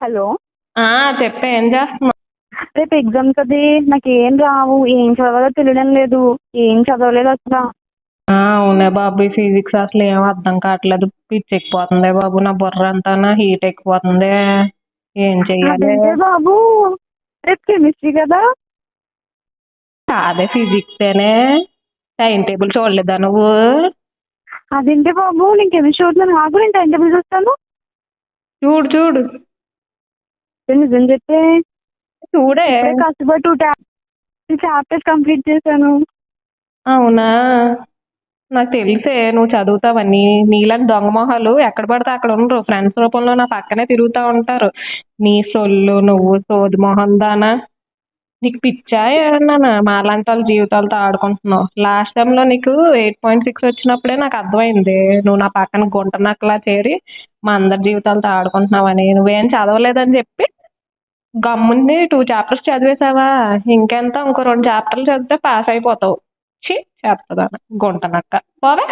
Hello. ఆ చెప్పే ఏం చేస్తున్నావు? రేపు ఎగ్జామ్స్ అది నాకేం రావు, ఏం చదవాలో తెలియడం లేదు, ఏం చదవలేదు అసలు. అవునే బాబు, ఈ ఫిజిక్స్ అసలు ఏం అర్థం కావట్లేదు. పిచ్చి ఎక్కిపోతుంది బాబు, నా బుర్ర అంతా హీట్ ఎక్కిపోతుంది. ఏం చెయ్యాలి? అదేంటే బాబు, రేపు కెమిస్ట్రీ కదా. అదే ఫిజిక్సేనే. టైం టేబుల్ చూడలేదా నువ్వు? అదేంటే బాబు, నేను కెమిస్ట్రీ చదువుతున్నాను, నాకు నేను టైం టేబుల్ చూస్తాను. చూడు చూడు. నిజం చెప్తే చూడే. ఇప్పుడే కష్టపడి 2 చాప్టర్స్ కంప్లీట్ చేశాను. అవునా? నాకు తెలిసే నువ్వు చదువుతావని. నీలాంటి దొంగ మొహాలు ఎక్కడ పడితే అక్కడ ఉండరు, ఫ్రెండ్స్ రూపంలో నా పక్కనే తిరుగుతూ ఉంటారు. నీ సొల్లు నువ్వు సోది మొహం దానా. నీకు పిచ్చా ఏమన్నానా? మాలాంటి వాళ్ళ జీవితాలతో ఆడుకుంటున్నావు. లాస్ట్ టైంలో నీకు 8.6 వచ్చినప్పుడే నాకు అర్థమైంది నువ్వు నా పక్కన గుంట నక్కలా చేరి మా అందరి జీవితాలతో ఆడుకుంటున్నావని. నువ్వేం చదవలేదని చెప్పి గమ్ముని 2 చాప్టర్స్ చదివేశావా? ఇంకెంత, ఇంకో 2 చాప్టర్లు చదివితే పాస్ అయిపోతావు. ఛీ, చేస్తుందా గుంట నక్క. పోవే.